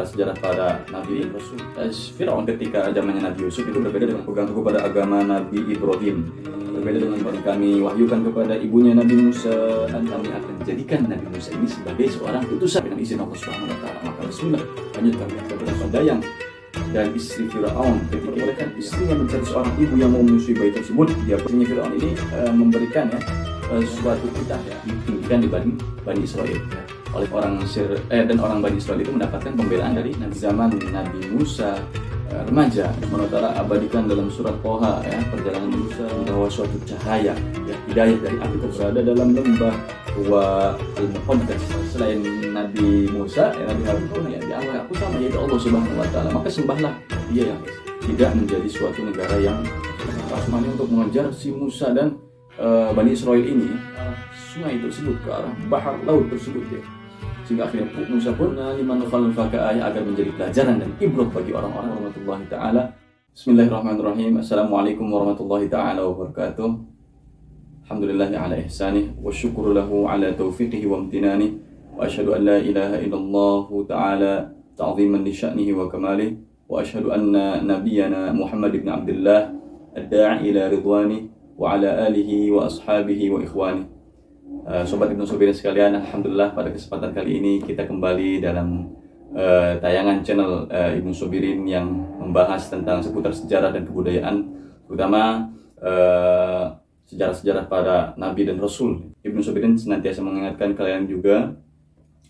sejarah-sejarah para Nabi dan Rasul. Fir'aun ketika zamannya Nabi Yusuf itu berbeda dengan pegang teguh pada agama Nabi Ibrahim. Berbeda dengan yang kami wahyukan kepada ibunya Nabi Musa, dan kami akan jadikan Nabi Musa ini sebagai seorang utusan dengan izin Allah Subhanahu wa taala. Maka Rasulullah lanjut kami beberapa dayang dan istri Fir'aun ketika mereka istrinya mencari seorang ibu yang mau menyusui bayi tersebut. Dia istrinya Fir'aun ini memberikan suatu titah ditinggikan di Bani Israel oleh orang Mesir, dan orang Bani Israel itu mendapatkan pembelaan dari zaman Nabi Musa remaja. Sementara abadikan dalam surat Toha perjalanan Musa membawa suatu cahaya hidayah dari api berada dalam lembah wa al-Muqaddas. Selain Nabi Musa Nabi Harun pun di awal aku sama yaitu Allah Subhanahu wa taala, maka sembahlah dia yang tidak menjadi suatu negara yang prasmanan untuk mengejar si Musa dan Bani Israel ini sungai tersebut ke arah bahar laut tersebut sehingga akhirnya Musa pun liman khalul faka'ah agar menjadi pelajaran dan ibrat bagi orang-orang warahmatullahi taala. Bismillahirrahmanirrahim. Assalamualaikum warahmatullahi taala wabarakatuh. Alhamdulillahi ala ihsanih wa syukru lahu ala taufiqihi wa amtinani wa asyhadu an la ilaha illallah ta'ala ta'ziman li sya'nihi wa kamalih wa asyhadu anna nabiyyana Muhammad ibn Abdullah ad-da'i ila ridwani wa ala alihi wa ashabihi wa ikhwani. Sobat Ibnu Sobirin sekalian, alhamdulillah pada kesempatan kali ini kita kembali dalam tayangan channel Ibnu Sobirin yang membahas tentang seputar sejarah dan kebudayaan, terutama sejarah-sejarah para Nabi dan Rasul. Ibnu Sobirin senantiasa mengingatkan kalian juga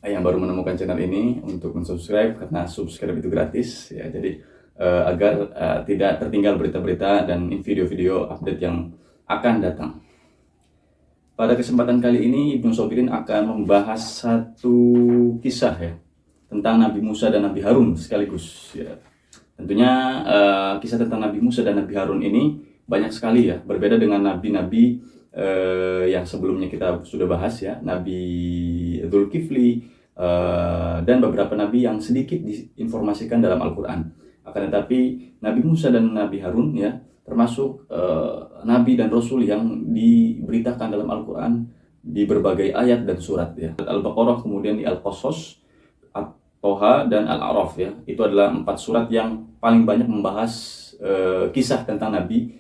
yang baru menemukan channel ini untuk mensubscribe, karena subscribe itu gratis ya. Jadi agar tidak tertinggal berita-berita dan video-video update yang akan datang. Pada kesempatan kali ini Ibnu Sobirin akan membahas satu kisah tentang Nabi Musa dan Nabi Harun sekaligus ya. Tentunya kisah tentang Nabi Musa dan Nabi Harun ini banyak sekali berbeda dengan nabi-nabi yang sebelumnya kita sudah bahas Nabi Dzulkifli dan beberapa nabi yang sedikit diinformasikan dalam Al-Quran. Akan tetapi Nabi Musa dan Nabi Harun termasuk nabi dan rasul yang diberitakan dalam Al-Quran di berbagai ayat dan surat Al-Baqarah, kemudian di Al-Qasas, At-Toha, dan Al-A'raf Itu adalah 4 surat yang paling banyak membahas kisah tentang Nabi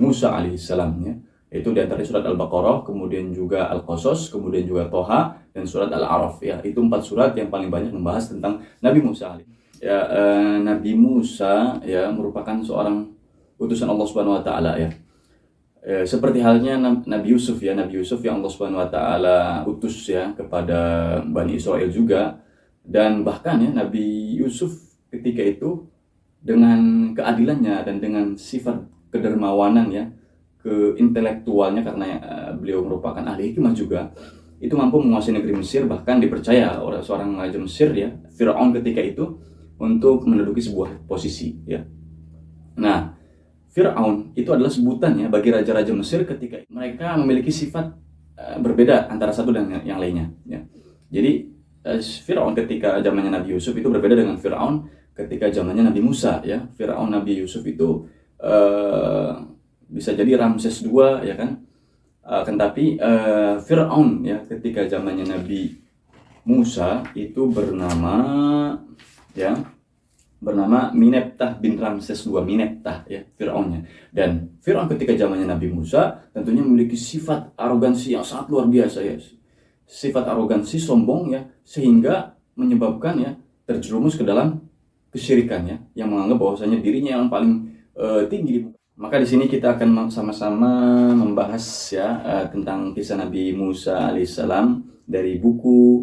Musa alaihissalam Itu di antara surat Al-Baqarah, kemudian juga Al-Qasas, kemudian juga Toha, dan surat Al-A'raf Itu 4 surat yang paling banyak membahas tentang Nabi Musa Nabi Musa merupakan seorang utusan Allah Subhanahu wa taala seperti halnya Nabi Yusuf Nabi Yusuf yang Allah Subhanahu wa taala utus kepada Bani Israel juga. Dan bahkan Nabi Yusuf ketika itu dengan keadilannya dan dengan sifat kedermawanan keintelektualnya, karena beliau merupakan ahli hikmah juga, itu mampu menguasai negeri Mesir, bahkan dipercaya oleh seorang raja Mesir Fir'aun ketika itu untuk menduduki sebuah posisi Nah, Fir'aun itu adalah sebutan bagi raja-raja Mesir ketika mereka memiliki sifat berbeda antara satu dan yang lainnya Jadi Fir'aun ketika zamannya Nabi Yusuf itu berbeda dengan Fir'aun ketika zamannya Nabi Musa Fir'aun Nabi Yusuf itu bisa jadi Ramses II akan tapi Fir'aun ketika zamannya Nabi Musa itu bernama Mineptah bin Ramses II, Mineptah Fir'aunnya. Dan Fir'aun ketika zamannya Nabi Musa tentunya memiliki sifat arogansi yang sangat luar biasa sifat arogansi, sombong sehingga menyebabkan terjerumus ke dalam kesyirikan yang menganggap bahwasanya dirinya yang paling tinggi. Maka di sini kita akan sama-sama membahas tentang kisah Nabi Musa alaihissalam dari buku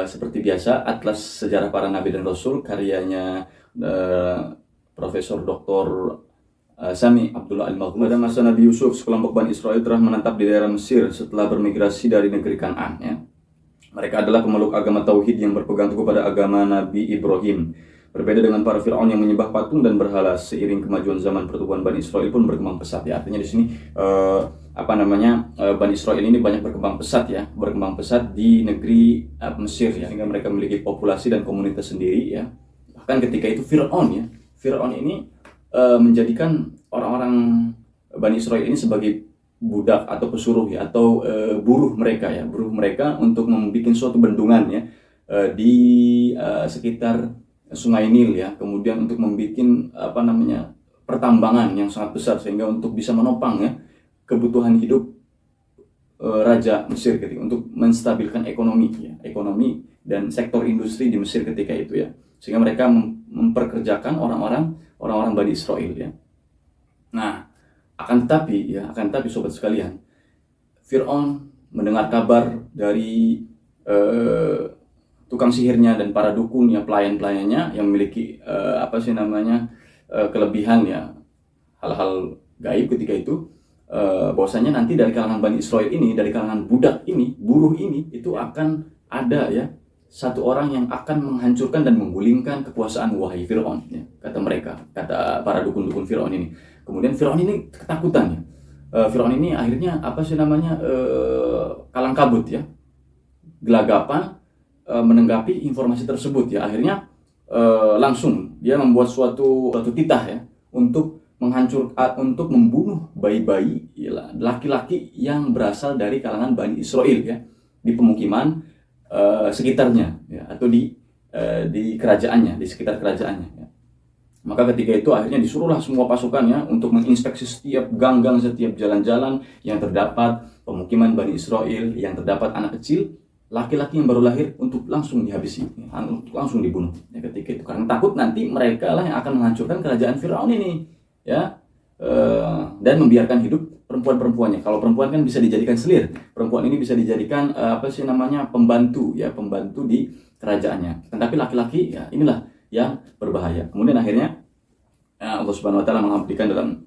seperti biasa Atlas Sejarah Para Nabi dan Rasul karyanya Profesor Dr. Sami Abdullah Al-Maghlub. Pada masa Nabi Yusuf, sekelompok Bani Israel telah menetap di daerah Mesir setelah bermigrasi dari negeri Kan'an Mereka adalah pemeluk agama Tauhid yang berpegang teguh pada agama Nabi Ibrahim. Berbeda dengan para Fir'aun yang menyembah patung dan berhala, seiring kemajuan zaman pertumbuhan Bani Israel pun berkembang pesat Artinya di sini Bani Israel ini banyak berkembang pesat di negeri Mesir sehingga mereka memiliki populasi dan komunitas sendiri Bahkan ketika itu Fir'aun ini menjadikan orang-orang Bani Israel ini sebagai budak atau pesuruh atau buruh mereka untuk membuat suatu bendungan di sekitar Sungai Nil ya, kemudian untuk membuat pertambangan yang sangat besar sehingga untuk bisa menopang ya kebutuhan hidup Raja Mesir ketika untuk menstabilkan ekonomi dan sektor industri di Mesir ketika itu ya, sehingga mereka memperkerjakan orang-orang Bani Israel ya. Nah, akan tetapi sobat sekalian, Fir'aun mendengar kabar dari tukang sihirnya dan para dukunnya, pelayan-pelayannya yang memiliki kelebihan ya, hal-hal gaib ketika itu, bahwasanya nanti dari kalangan Bani Israel ini, dari kalangan budak ini, buruh ini, itu akan ada ya satu orang yang akan menghancurkan dan menggulingkan kekuasaan wahai Fir'aun ya, kata mereka, kata para dukun-dukun Fir'aun ini. Kemudian Fir'aun ini ketakutan ya. Fir'aun ini akhirnya kalang kabut ya, gelagapan menanggapi informasi tersebut ya. Akhirnya langsung dia membuat suatu titah ya untuk untuk membunuh bayi-bayi laki-laki yang berasal dari kalangan Bani Israel ya, di pemukiman sekitarnya ya, atau di kerajaannya, di sekitar kerajaannya ya. Maka ketika itu akhirnya disuruhlah semua pasukannya untuk menginspeksi setiap gang-gang, setiap jalan-jalan yang terdapat pemukiman Bani Israel, yang terdapat anak kecil laki-laki yang baru lahir, untuk langsung dihabisi, untuk langsung dibunuh ya, ketika itu, karena takut nanti mereka lah yang akan menghancurkan kerajaan Firaun ini ya, dan membiarkan hidup perempuan-perempuannya. Kalau perempuan kan bisa dijadikan selir, perempuan ini bisa dijadikan pembantu ya, pembantu di kerajaannya. Tetapi laki-laki ya inilah yang berbahaya. Kemudian akhirnya Allah Subhanahu wa taala mengabdikan dalam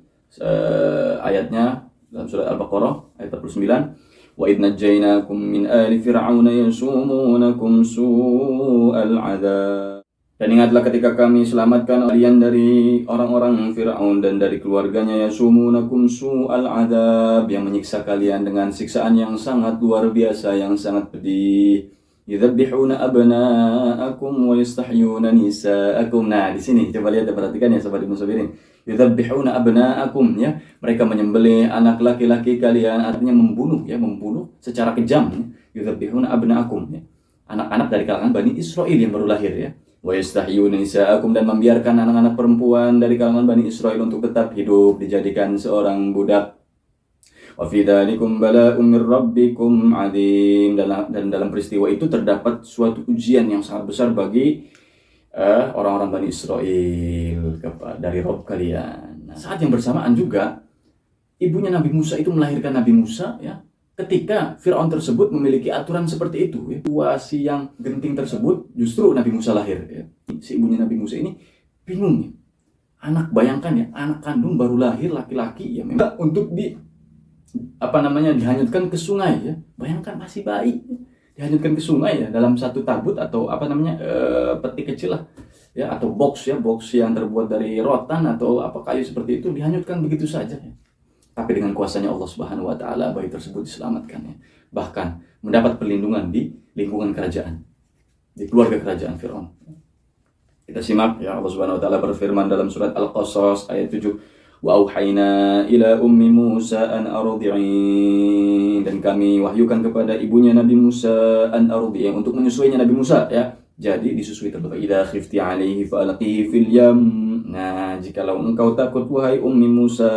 ayatnya dalam surat Al-Baqarah ayat 49, wa idh najjaynakum min ali fir'auna yasumunakum su'al 'adzab. Dan ingatlah ketika kami selamatkan kalian dari orang-orang Fir'aun dan dari keluarganya, yasumunakum su'al 'adzab, yang menyiksa kalian dengan siksaan yang sangat luar biasa, yang sangat pedih. Yudzabbihuna abna'akum wa yastahyuna nisa'akum. Nah, di sini coba lihat dan perhatikan ya sahabat musabirin. Yudzabbihuna abna'akum ya, mereka menyembelih anak laki-laki kalian, artinya membunuh secara kejam ya. Yudzabbihuna abna'akum ya, anak-anak dari kalangan Bani Israel yang baru lahir ya. Wa yastahyuna nisa'akum, dan membiarkan anak-anak perempuan dari kalangan Bani Israel untuk tetap hidup dijadikan seorang budak. Wa fi dzalikum bala'un mir rabbikum 'adzim, dan dalam peristiwa itu terdapat suatu ujian yang sangat besar bagi orang-orang Bani Israel dari Rabb kalian. Nah, saat yang bersamaan juga ibunya Nabi Musa itu melahirkan Nabi Musa ya. Ketika Fir'aun tersebut memiliki aturan seperti itu ya, situasi yang genting tersebut, justru Nabi Musa lahir ya. Si ibunya Nabi Musa ini bingung ya. Bayangkan ya, anak kandung baru lahir laki-laki ya, memang untuk dihanyutkan ke sungai ya. Bayangkan masih bayi dihanyutkan ke sungai ya, dalam satu tabut atau peti kecil lah ya, atau box yang terbuat dari rotan atau kayu seperti itu, dihanyutkan begitu saja ya. Tapi dengan kuasanya Allah Subhanahu wa taala, bayi tersebut diselamatkan ya. Bahkan mendapat perlindungan di lingkungan kerajaan, di keluarga kerajaan Fir'aun. Kita simak ya, Allah Subhanahu wa taala berfirman dalam surat Al-Qasas ayat 7, wa auhayna ila ummi Musa an ardi'i, dan kami wahyukan kepada ibunya Nabi Musa an ardi'i, untuk menyusuinya Nabi Musa ya. Jadi disusui terlebih. Idza khifti 'alaihi fa'alqihi fil yam. Nah, jikalau engkau takut wahai ummi Musa,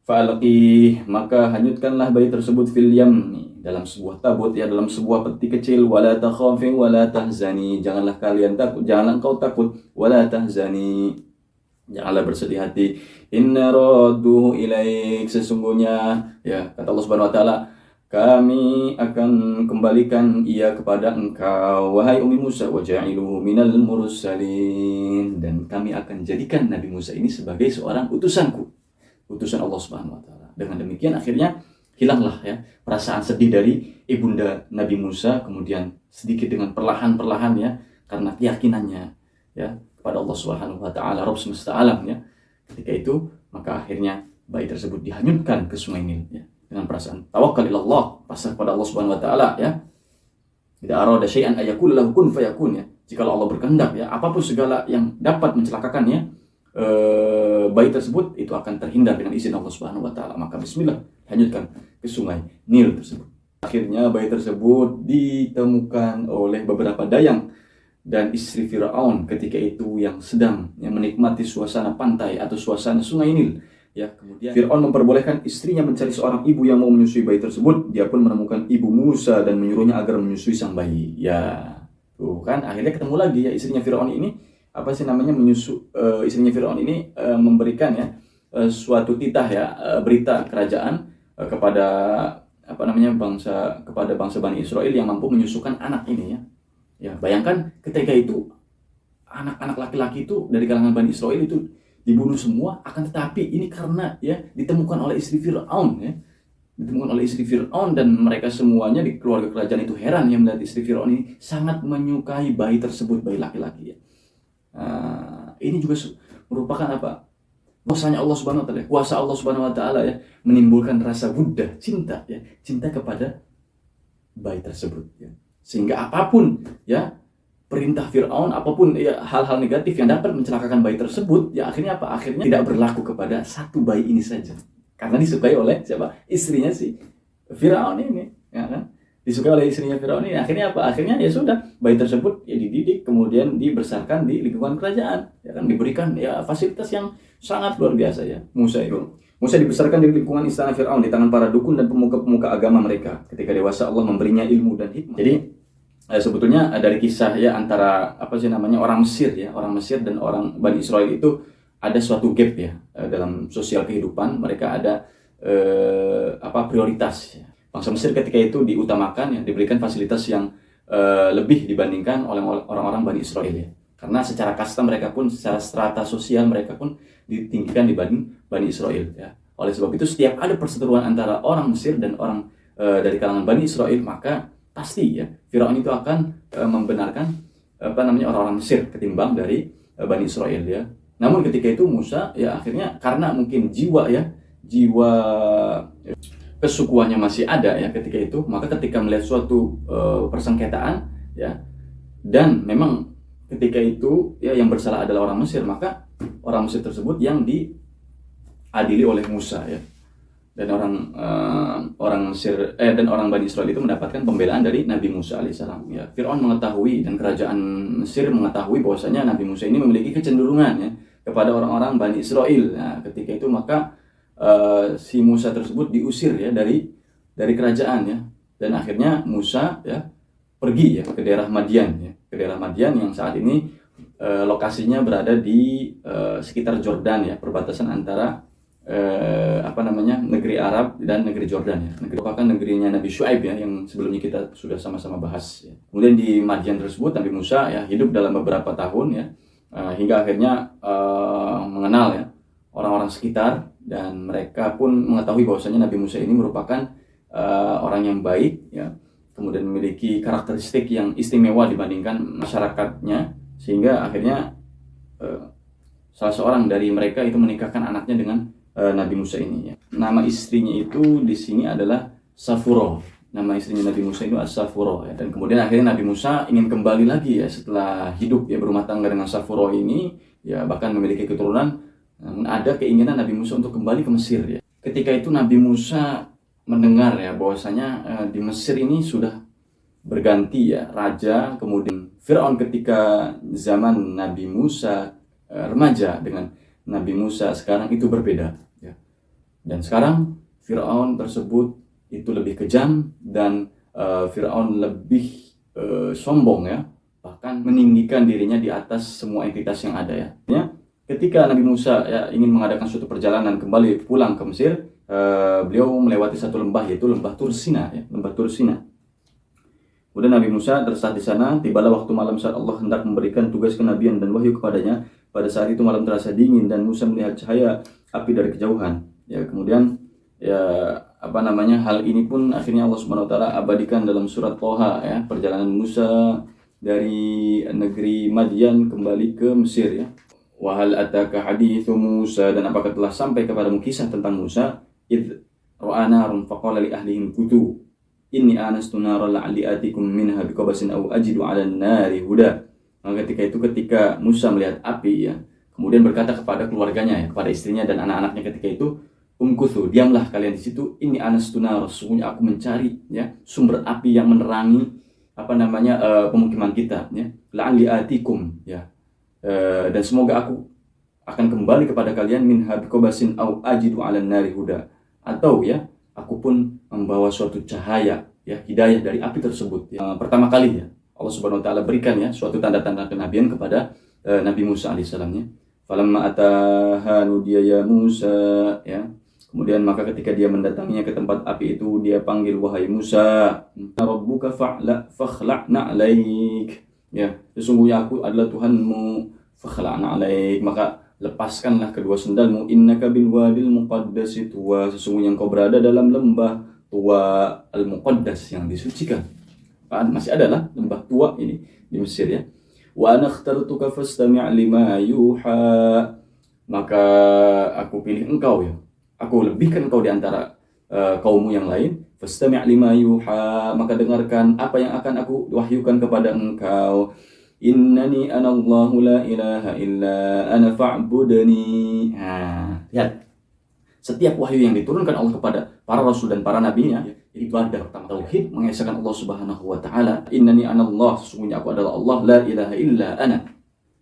fa'alqih, maka hanyutkanlah bayi tersebut fil yam, dalam sebuah tabut ya, dalam sebuah peti kecil. Wala takhafi wala tahzani, janganlah engkau takut, wala tahzani, janganlah bersedih hati. Inna radduhu ilaik, sesungguhnya ya, kata Allah Subhanahu wa taala, kami akan kembalikan ia kepada engkau wahai ummi Musa, wa ja'iluhu minal mursalin, dan kami akan jadikan Nabi Musa ini sebagai seorang utusan Allah Subhanahu wa taala. Dengan demikian akhirnya hilanglah ya perasaan sedih dari ibunda Nabi Musa, kemudian sedikit dengan perlahan-perlahan ya, karena keyakinannya ya kepada Allah Subhanahu wa taala, Rabb semesta alam ya. Ketika itu maka akhirnya bayi tersebut dihanyutkan ke sungai Nil ya, dengan perasaan tawakkal ilallah, pasrah kepada Allah Subhanahu wa taala ya. Idza arada syai'an ayakul lahu kun fayakun ya. Jika Allah berkehendak ya, apapun segala yang dapat mencelakakannya bayi tersebut, itu akan terhindar dengan izin Allah Subhanahu wa taala. Maka bismillah, hanyutkan ke sungai Nil tersebut. Akhirnya bayi tersebut ditemukan oleh beberapa dayang dan istri Firaun ketika itu yang sedang menikmati suasana pantai atau suasana sungai Nil. Ya, kemudian Firaun memperbolehkan istrinya mencari seorang ibu yang mau menyusui bayi tersebut. Dia pun menemukan ibu Musa dan menyuruhnya agar menyusui sang bayi. Ya, tuh kan akhirnya ketemu lagi ya istrinya Firaun ini istrinya Firaun ini memberikan ya suatu titah ya berita kerajaan kepada bangsa Bani Israel yang mampu menyusukan anak ini ya. Ya, bayangkan ketika itu anak-anak laki-laki itu dari kalangan Bani Israel itu dibunuh semua, akan tetapi ini karena ya ditemukan oleh istri Firaun ya. Ditemukan oleh istri Firaun dan mereka semuanya di keluarga kerajaan itu heran ya melihat istri Firaun ini sangat menyukai bayi tersebut, bayi laki-laki ya. Ini juga merupakan apa? Kuasanya Allah Subhanahu wa taala, kuasa Allah Subhanahu wa taala ya menimbulkan rasa buddha, cinta kepada bayi tersebut ya. Sehingga apapun ya perintah Firaun, apapun ya hal-hal negatif yang dapat mencelakakan bayi tersebut ya akhirnya apa? Akhirnya tidak berlaku kepada satu bayi ini saja. Karena disukai oleh siapa? Istrinya si Firaun ini, ya kan? Disukai oleh istrinya Firaun ini. Akhirnya apa? Akhirnya ya sudah, bayi tersebut ya dididik, kemudian dibesarkan di lingkungan kerajaan, ya kan, diberikan ya fasilitas yang sangat luar biasa ya. Musa dibesarkan di lingkungan istana Firaun di tangan para dukun dan pemuka-pemuka agama mereka. Ketika dewasa Allah memberinya ilmu dan hikmah. Jadi sebetulnya dari kisah ya antara orang Mesir dan orang Bani Israel itu ada suatu gap ya dalam sosial kehidupan. Mereka ada prioritas ya. Bangsa Mesir ketika itu diutamakan ya, diberikan fasilitas yang lebih dibandingkan oleh orang-orang Bani Israel ya. Karena secara kasta mereka pun, secara strata sosial mereka pun ditinggikan dibanding Bani Israel ya. Oleh sebab itu setiap ada perseteruan antara orang Mesir dan orang dari kalangan Bani Israel, maka pasti ya Firaun itu akan membenarkan orang-orang Mesir ketimbang dari Bani Israel ya. Namun ketika itu Musa ya akhirnya karena mungkin jiwa kesukuannya masih ada ya ketika itu, maka ketika melihat suatu persengketaan ya, dan memang ketika itu ya yang bersalah adalah orang Mesir, maka orang Mesir tersebut yang diadili oleh Musa ya. Dan orang Mesir dan orang Bani Israel itu mendapatkan pembelaan dari Nabi Musa alaihissalam ya. Firaun mengetahui dan kerajaan Mesir mengetahui bahwasanya Nabi Musa ini memiliki kecenderungan ya kepada orang-orang Bani Israel. Nah, ketika itu maka si Musa tersebut diusir ya dari kerajaan ya. Dan akhirnya Musa ya pergi ya ke daerah Madian ya, ke daerah Madian yang saat ini lokasinya berada di sekitar Jordan ya, perbatasan antara negeri Arab dan negeri Jordan ya. Merupakan negerinya Nabi Syuaib ya, yang sebelumnya kita sudah sama-sama bahas ya. Kemudian di Madian tersebut Nabi Musa ya hidup dalam beberapa tahun ya, hingga akhirnya mengenal ya orang-orang sekitar, dan mereka pun mengetahui bahwasanya Nabi Musa ini merupakan orang yang baik ya, kemudian memiliki karakteristik yang istimewa dibandingkan masyarakatnya, sehingga akhirnya salah seorang dari mereka itu menikahkan anaknya dengan Nabi Musa ini ya. Nama istrinya itu di sini adalah Safuro. Nama istrinya Nabi Musa itu As-Safuro ya. Dan kemudian akhirnya Nabi Musa ingin kembali lagi ya setelah hidup ya berumah tangga dengan Safuro ini ya, bahkan memiliki keturunan. Namun ada keinginan Nabi Musa untuk kembali ke Mesir ya. Ketika itu Nabi Musa mendengar ya bahwasanya di Mesir ini sudah berganti ya raja, kemudian Firaun ketika zaman Nabi Musa remaja dengan Nabi Musa sekarang itu berbeda ya. Dan sekarang Firaun tersebut itu lebih kejam dan Firaun lebih sombong ya, bahkan meninggikan dirinya di atas semua entitas yang ada ya. Ketika Nabi Musa ya ingin mengadakan suatu perjalanan kembali pulang ke Mesir, beliau melewati satu lembah, yaitu lembah Tursina ya, lembah Tursina. Kemudian Nabi Musa tersesat di sana. Tibalah waktu malam saat Allah hendak memberikan tugas kenabian dan wahyu kepadanya. Pada saat itu malam terasa dingin dan Musa melihat cahaya api dari kejauhan. Ya, kemudian ya hal ini pun akhirnya Allah Subhanahu wa taala abadikan dalam surat Thaha ya, perjalanan Musa dari negeri Madian kembali ke Mesir ya. Wa hal ataka haditsu Musa, dan apakah telah sampai kepadamu kisah tentang Musa? Id ra'a narun faqala li ahlihim kutu inni anastu naran la'alli atikum minha biqabasin aw ajidu 'alan nari huda. Maka ketika Musa melihat api ya, kemudian berkata kepada keluarganya ya, kepada istrinya dan anak-anaknya ketika itu, umkuthu, diamlah kalian di situ, inni anastu nar, sesungguhnya aku mencari ya sumber api yang menerangi pemukiman kita, ya. La'alli atikum, ya. Dan semoga aku akan kembali kepada kalian min habiqabasin au ajidu 'alan nari huda, atau ya aku pun membawa suatu cahaya, ya, hidayah dari api tersebut, ya. Pertama kali, ya, Allah Subhanahu wa taala berikan, ya, suatu tanda-tanda kenabian kepada Nabi Musa alaihissalamnya. Falamma ataha nudiya ya Musa, ya. Kemudian maka ketika dia mendatanginya ke tempat api itu, dia panggil, wahai Musa, rabbuka fakhla'na 'alaik, ya, sesungguhnya aku adalah Tuhanmu, fakhla'na 'alaik, maka lepaskanlah kedua sendalmu, innaka bil wadil muqaddasi tuwa, sesungguhnya engkau berada dalam lembah Tuwa al-Muqaddas, yang disucikan. Masih adalah lembah Tuwa ini di Mesir, ya. Wa ana akhtartuka fastami' lima yuha, maka aku pilih engkau, ya, aku lebihkan engkau di antara kaummu yang lain. Fastami' lima yuha, maka dengarkan apa yang akan aku wahyukan kepada engkau. Innani anallahu la ilaha illa ana fa'budani. Lihat, setiap wahyu yang diturunkan Allah kepada para rasul dan para nabinya, ibadah pertama tauhid, mengesahkan Allah Subhanahu wa taala. Innani anallah, sesungguhnya aku adalah Allah, la ilaha illa ana,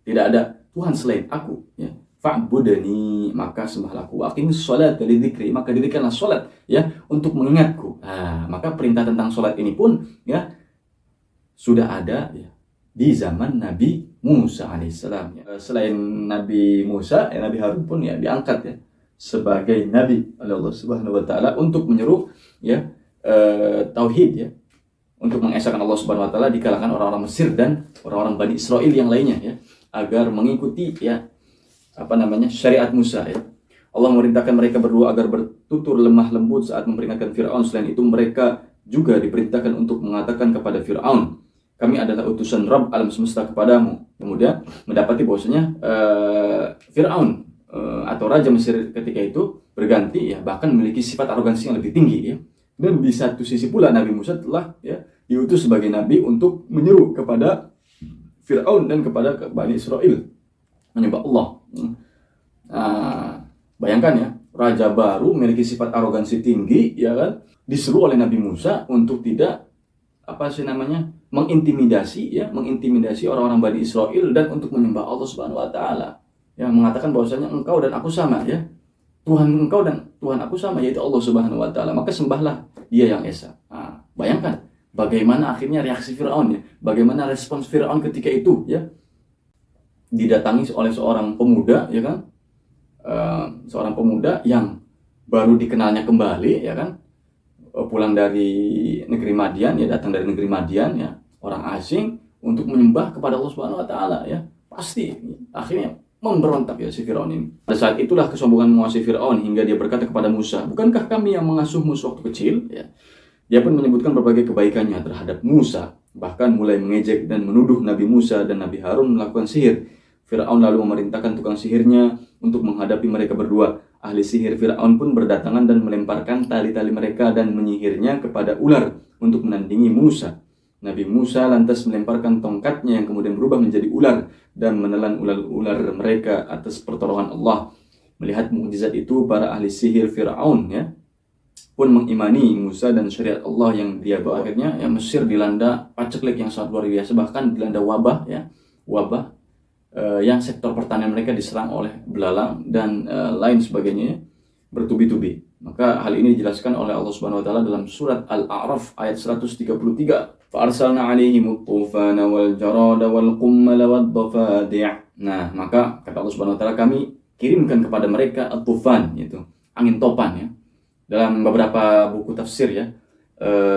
tidak ada Tuhan selain aku, ya. Fa'budani, maka sembahlah aku. Aqimis sholata lidzikri, maka dirikanlah salat, ya, untuk mengingatku. Maka perintah tentang salat ini pun, ya, sudah ada, ya, di zaman Nabi Musa alaihissalam, ya. Selain Nabi Musa, ya, Nabi Harun pun, ya, diangkat, ya, sebagai nabi oleh Allah Subhanahu wa taala untuk menyeru, ya, tauhid, ya, untuk mengesahkan Allah Subhanahu wa taala di kalangan orang-orang Mesir dan orang-orang Bani Israel yang lainnya, ya, agar mengikuti, ya, syariat Musa, ya. Allah memerintahkan mereka berdua agar bertutur lemah lembut saat memperingatkan Firaun. Selain itu mereka juga diperintahkan untuk mengatakan kepada Firaun, kami adalah utusan Rabb alam semesta kepadamu. Kemudian mendapati bahwasanya Firaun atau Raja Mesir ketika itu berganti, ya, bahkan memiliki sifat arogansi yang lebih tinggi, ya. Dan di satu sisi pula Nabi Musa telah, ya, diutus sebagai nabi untuk menyeru kepada Firaun dan kepada Bani Israel menyembah Allah. Bayangkan, ya, raja baru memiliki sifat arogansi tinggi, ya kan, diseru oleh Nabi Musa untuk tidak mengintimidasi orang-orang Bani Israel dan untuk menyembah Allah Subhanahu wa taala, yang mengatakan bahwasanya engkau dan aku sama, ya, Tuhan engkau dan Tuhan aku sama, yaitu Allah Subhanahu wa taala, maka sembahlah Dia yang esa. Bayangkan bagaimana akhirnya reaksi Firaun, ya, bagaimana respons Firaun ketika itu, ya, didatangi oleh seorang pemuda, ya kan, seorang pemuda yang baru dikenalnya kembali, ya kan, pulang dari negeri Madian, ya, datang dari negeri Madian, ya, orang asing, untuk menyembah kepada Allah Subhanahu wa taala, ya. Pasti akhirnya memberontak, ya, si Firaun ini. Pada saat itulah kesombongan menguasai Firaun hingga dia berkata kepada Musa, bukankah kami yang mengasuhmu sewaktu kecil, ya. Dia pun menyebutkan berbagai kebaikannya terhadap Musa, bahkan mulai mengejek dan menuduh Nabi Musa dan Nabi Harun melakukan sihir. Firaun lalu memerintahkan tukang sihirnya untuk menghadapi mereka berdua. Ahli sihir Firaun pun berdatangan dan melemparkan tali-tali mereka dan menyihirnya kepada ular untuk menandingi Musa. Nabi Musa lantas melemparkan tongkatnya yang kemudian berubah menjadi ular dan menelan ular mereka atas pertolongan Allah. Melihat mukjizat itu, para ahli sihir Firaun, ya, pun mengimani Musa dan syariat Allah yang dia bawa. Akhirnya, ya, Mesir dilanda paceklik yang sangat luar biasa, bahkan dilanda wabah, ya, yang sektor pertanian mereka diserang oleh belalang dan lain sebagainya, bertubi-tubi. Maka hal ini dijelaskan oleh Allah Subhanahu wa taala dalam surat Al-A'raf ayat 133. Fa'arsalna 'alaihimut tufana wal jarada wal qummala wad dhafadi'. Nah, maka kata Allah Subhanahu wa taala, kami kirimkan kepada mereka at-tufan, yaitu angin topan, ya. Dalam beberapa buku tafsir, ya,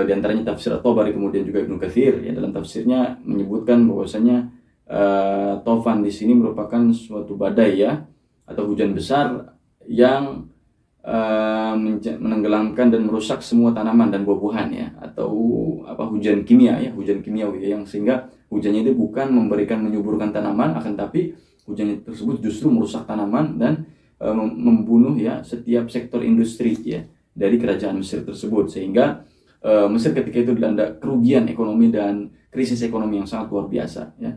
di antaranya tafsir At-Tabari, kemudian juga Ibnu Katsir, ya, dalam tafsirnya menyebutkan bahwasanya tofan di sini merupakan suatu badai, ya, atau hujan besar yang menenggelamkan dan merusak semua tanaman dan buah-buahan, ya, atau hujan kimia, ya, hujan kimiawi, yang sehingga hujannya itu bukan menyuburkan tanaman, akan tapi hujan tersebut justru merusak tanaman dan membunuh, ya, setiap sektor industri, ya, dari kerajaan Mesir tersebut, sehingga Mesir ketika itu dilanda kerugian ekonomi dan krisis ekonomi yang sangat luar biasa, ya.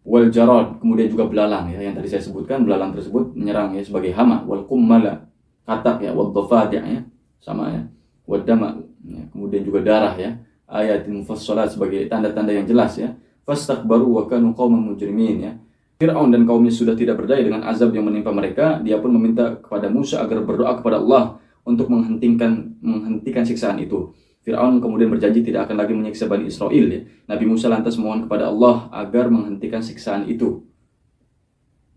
Wal jarad, kemudian juga belalang, ya, yang tadi saya sebutkan, belalang tersebut menyerang, ya, sebagai hama. Wal kummala, katak, ya, wad dhafadi', ya, sama, ya, wad dama, ya, kemudian juga darah, ya, ayatin mufassalat, sebagai tanda-tanda yang jelas ya. Fastakbaru wa kanu qauman mujrimin ya. Fir'aun dan kaumnya sudah tidak berdaya dengan azab yang menimpa mereka. Dia pun meminta kepada Musa agar berdoa kepada Allah untuk menghentikan siksaan itu. Fir'aun kemudian berjanji tidak akan lagi menyiksa Bani Israel ya. Nabi Musa lantas mohon kepada Allah agar menghentikan siksaan itu.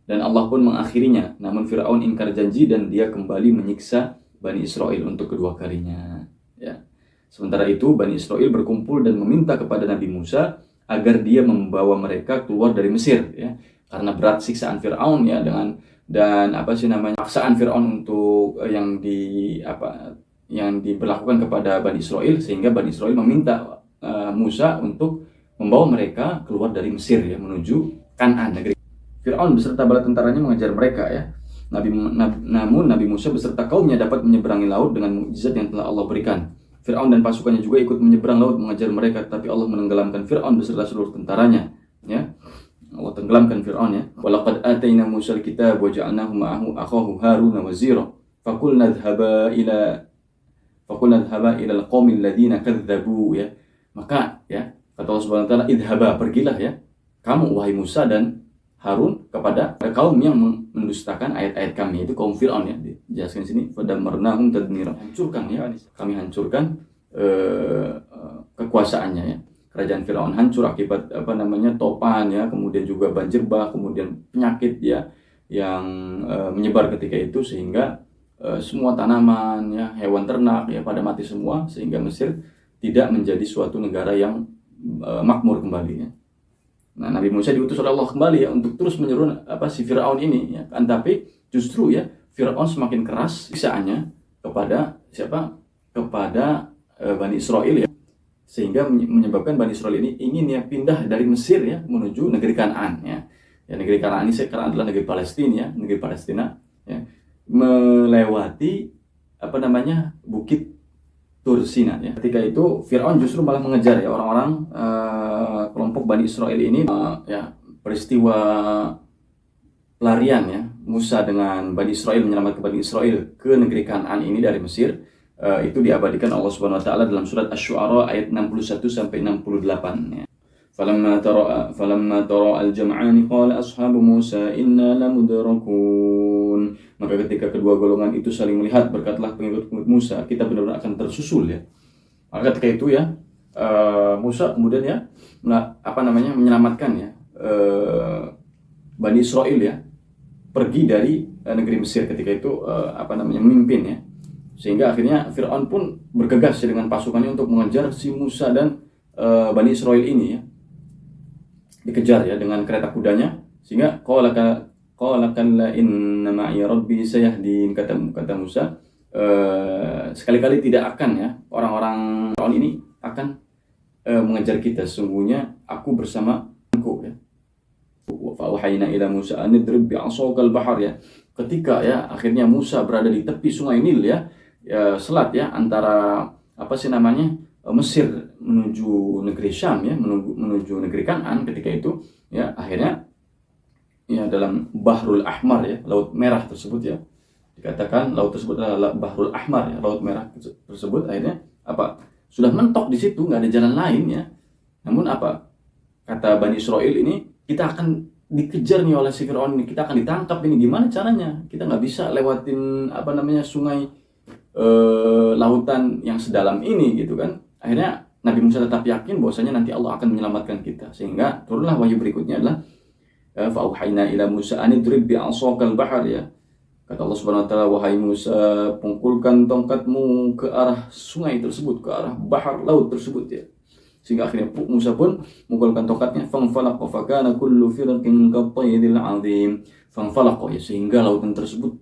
Dan Allah pun mengakhirinya. Namun Fir'aun ingkar janji dan dia kembali menyiksa Bani Israel untuk kedua kalinya ya. Sementara itu Bani Israel berkumpul dan meminta kepada Nabi Musa agar dia membawa mereka keluar dari Mesir ya. Karena berat siksaan Fir'aun ya, paksaan Fir'aun untuk yang diberlakukan kepada Bani Israel, sehingga Bani Israel meminta Musa untuk membawa mereka keluar dari Mesir ya, menuju Kan'an, negeri. Fir'aun beserta bala tentaranya mengejar mereka ya. Namun Nabi Musa beserta kaumnya dapat menyeberangi laut dengan mukjizat yang telah Allah berikan. Fir'aun dan pasukannya juga ikut menyeberang laut mengejar mereka, tapi Allah menenggelamkan Fir'aun beserta seluruh tentaranya ya. Allah tenggelamkan Fir'aun ya. Walaqad atayna Musa al-kitab wa ja'alnahu ma'ahu akhahu Harun wazira. Faqulna idhhaba ila al-qaumil ladzina kadzdzabu ya. Maka ya, kata Allah Subhanahu wa taala, idhhaba, pergilah ya, kamu wahai Musa dan Harun kepada kaum yang mendustakan ayat-ayat kami, itu kaum Fir'aun ya. Dijelaskan di sini, fadamarnahum tadmira. Hancurkan ya. Kami hancurkan kekuasaannya ya. Kerajaan Fir'aun hancur akibat topan ya, kemudian juga banjir bah, kemudian penyakit ya yang menyebar ketika itu, sehingga semua tanaman ya, hewan ternak ya pada mati semua, sehingga Mesir tidak menjadi suatu negara yang makmur kembali ya. Nah, Nabi Musa diutus oleh Allah kembali ya untuk terus menyeru si Fir'aun ini ya kan, tapi justru ya Fir'aun semakin keras siksaannya kepada siapa? Kepada Bani Israel ya. Sehingga menyebabkan Bani Israel ini ingin ya pindah dari Mesir ya menuju negeri Kan'an ya. Ya, negeri Kan'an ini sekarang adalah negeri Palestina ya. Melewati Bukit Tur Sina ya. Ketika itu Fir'aun justru malah mengejar ya orang-orang kelompok Bani Israel ini ya. Peristiwa pelarian ya Musa dengan Bani Israel, menyelamatkan Bani Israel ke negeri Kan'an ini dari Mesir, itu diabadikan Allah Subhanahu wa taala dalam surat Asy-Syu'ara ayat 61 sampai 68 ya. Falamma tara al-jam'ani qala ashabu Musa inna lamudrakun. Maka ketika kedua golongan itu saling melihat, berkatalah pengikut-pengikut Musa, kita benar-benar akan tersusul ya. Maka ketika itu ya Musa kemudian ya menyelamatkan ya Bani Israel ya pergi dari negeri Mesir ketika itu memimpin ya. Sehingga akhirnya Fir'aun pun bergegas dengan pasukannya untuk mengejar si Musa dan Bani Israel ini ya. Dikejar ya dengan kereta kudanya, sehingga qala kalla inna ma'i rabbi sayahdin, kata Musa, sekali-kali tidak akan ya orang-orang Fir'aun ini akan mengejar kita, sesungguhnya aku bersamaku ya. Fa wahayna ila Musa an idrib bi'asaqal bahar ya. Ketika ya akhirnya Musa berada di tepi sungai Nil ya, selat ya antara Mesir menuju negeri Syam ya, menuju negeri Kan'an ketika itu ya, akhirnya ya dalam Bahrul Ahmar ya, Laut Merah tersebut ya, dikatakan laut tersebut adalah Bahrul Ahmar ya, Laut Merah tersebut akhirnya sudah mentok di situ, nggak ada jalan lain ya. Namun kata Bani Israel ini, kita akan dikejar nih oleh si Fir'aun ini, kita akan ditangkap ini, gimana caranya? Kita nggak bisa lewatin sungai lautan yang sedalam ini gitu kan. Akhirnya Nabi Musa tetap yakin bahwasanya nanti Allah akan menyelamatkan kita, sehingga turunlah wahyu berikutnya adalah fa auhayna ila Musa an idrib bi'asaqal bahar ya. Kata Allah Subhanahu wa taala, wahai Musa, pungkulkan tongkatmu ke arah sungai tersebut, ke arah bahar laut tersebut ya. Sehingga akhirnya Musa pun memukulkan tongkatnya, fanfalaqa fakana kullu firqin kattaydil 'adzim. Fanfalaqa ya, sehingga lautan tersebut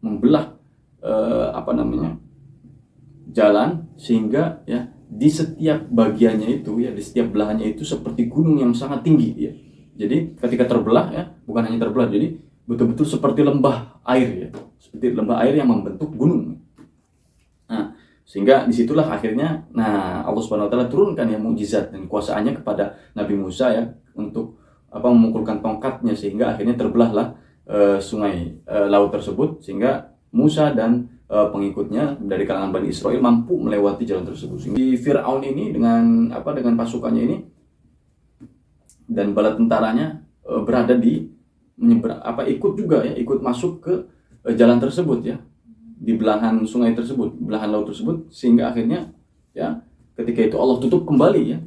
membelah jalan, sehingga ya di setiap bagiannya itu ya, di setiap belahannya itu seperti gunung yang sangat tinggi ya. Jadi ketika terbelah ya, bukan hanya terbelah, jadi betul-betul seperti lembah air ya, seperti lembah air yang membentuk gunung. Nah, sehingga disitulah akhirnya Allah Subhanahu wa taala turunkan ya mukjizat dan kuasaannya kepada Nabi Musa ya, untuk memukulkan tongkatnya, sehingga akhirnya terbelahlah sungai laut tersebut, sehingga Musa dan pengikutnya dari kalangan Bani Israel mampu melewati jalan tersebut. Di Fir'aun ini dengan pasukannya ini dan bala tentaranya berada di ikut juga ya, ikut masuk ke jalan tersebut ya, di belahan sungai tersebut, belahan laut tersebut, sehingga akhirnya ya ketika itu Allah tutup kembali ya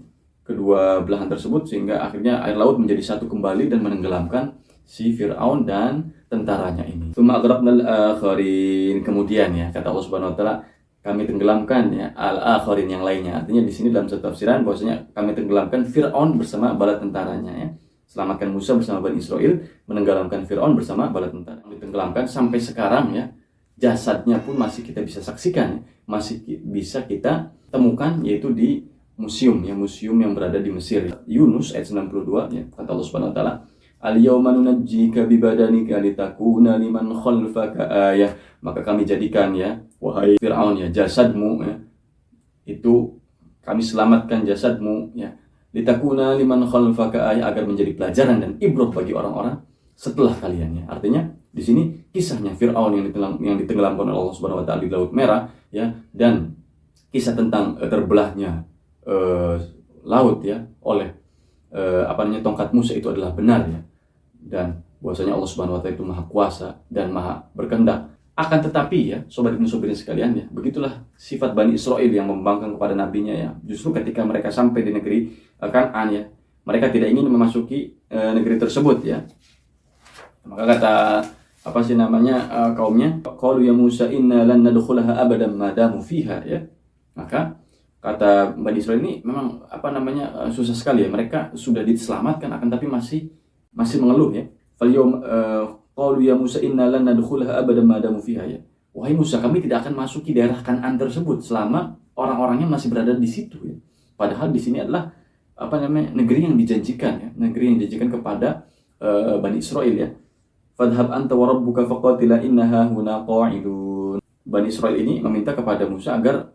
kedua belahan tersebut, sehingga akhirnya air laut menjadi satu kembali dan menenggelamkan si Fir'aun dan tentaranya ini. Tsumma aghraqnal akharin, kemudian ya kata Allah Subhanahu wa taala, kami tenggelamkan ya al-akharin yang lainnya. Artinya di sini dalam satu tafsiran bahwasanya kami tenggelamkan Fir'aun bersama bala tentaranya ya. Selamatkan Musa bersama Bani Israel, menenggelamkan Fir'aun bersama bala tentara. Ditenggelamkan sampai sekarang ya, jasadnya pun masih kita bisa saksikan, masih bisa kita temukan, yaitu di museum yang berada di Mesir. Yunus ayat 92 ya, kata Allah Subhanahu wa taala, al-yawma nunajjika bibadanika litakuna liman khalfaka ayah. Maka kami jadikan ya, wahai Fir'aun ya, jasadmu ya, itu kami selamatkan jasadmu ya, litakuna liman khalfaka ayah, agar menjadi pelajaran dan ibrah bagi orang-orang setelah kalian ya. Artinya di sini kisahnya Fir'aun yang ditenggelamkan oleh Allah Subhanahu wa taala di Laut Merah ya, dan kisah tentang terbelahnya laut ya oleh tongkat Musa itu adalah benar ya, dan bahwasanya Allah Subhanahu wa taala itu maha kuasa dan maha berkehendak. Akan tetapi ya sobat ibnu sobirin sekalian ya, begitulah sifat Bani Israel yang membangkang kepada nabinya ya. Justru ketika mereka sampai di negeri Kan'an ya, mereka tidak ingin memasuki negeri tersebut ya. Maka kata kaumnya, qalu ya Musa inna lan nadkhulaha abadan ma damu fiha ya. Maka kata Bani Israel ini memang susah sekali ya, mereka sudah diselamatkan akan tapi masih mengeluh ya. Qalu ya Musa inna lan nadkhulaha abadan ma damu fiha ya. Wahai Musa, kami tidak akan masuki daerah Kan'an tersebut selama orang-orangnya masih berada di situ ya. Padahal di sini adalah negeri yang dijanjikan ya, negeri yang dijanjikan kepada Bani Israel ya. Fadhhab anta wa rabbuka faqatila innaha huna qa'idun. Bani Israel ini meminta kepada Musa agar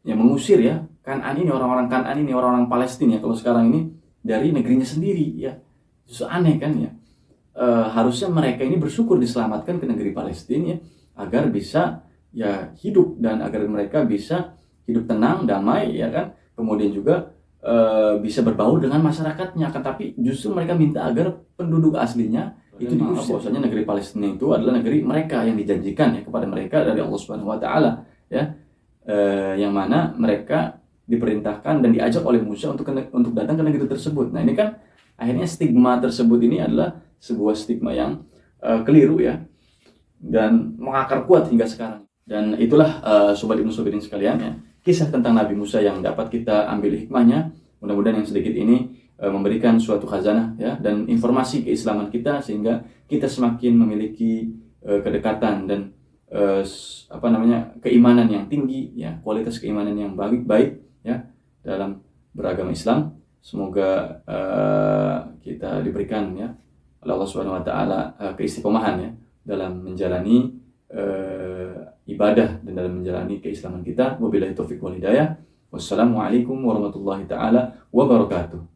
yang mengusir ya Kan'an ini, orang-orang Kan'an ini, orang-orang Palestina ya, kalau sekarang ini dari negerinya sendiri ya. Justru aneh kan ya. Harusnya mereka ini bersyukur diselamatkan ke negeri Palestina ya, agar bisa ya hidup dan agar mereka bisa hidup tenang, damai ya kan. Kemudian juga bisa berbaur dengan masyarakatnya. Akan tapi justru mereka minta agar penduduk aslinya itu diusir. Bahwasanya negeri Palestina itu adalah negeri mereka yang dijanjikan ya kepada mereka dari Allah Subhanahu wa taala ya. Yang mana mereka diperintahkan dan diajak oleh Musa untuk datang ke negeri tersebut. Nah ini kan akhirnya stigma tersebut ini adalah sebuah stigma yang keliru ya, dan mengakar kuat hingga sekarang. Dan itulah sobat ibnu sobirin sekalian ya, kisah tentang Nabi Musa yang dapat kita ambil hikmahnya. Mudah-mudahan yang sedikit ini memberikan suatu khazanah ya, dan informasi keislaman kita, sehingga kita semakin memiliki kedekatan dan keimanan yang tinggi ya, kualitas keimanan yang baik ya dalam beragama Islam. Semoga kita diberikan ya oleh Allah Subhanahu wa taala keistiqomahan ya dalam menjalani ibadah dan dalam menjalani keislaman kita. Wabillahi taufiq wal hidayah. Wassalamualaikum warahmatullahi taala wabarakatuh.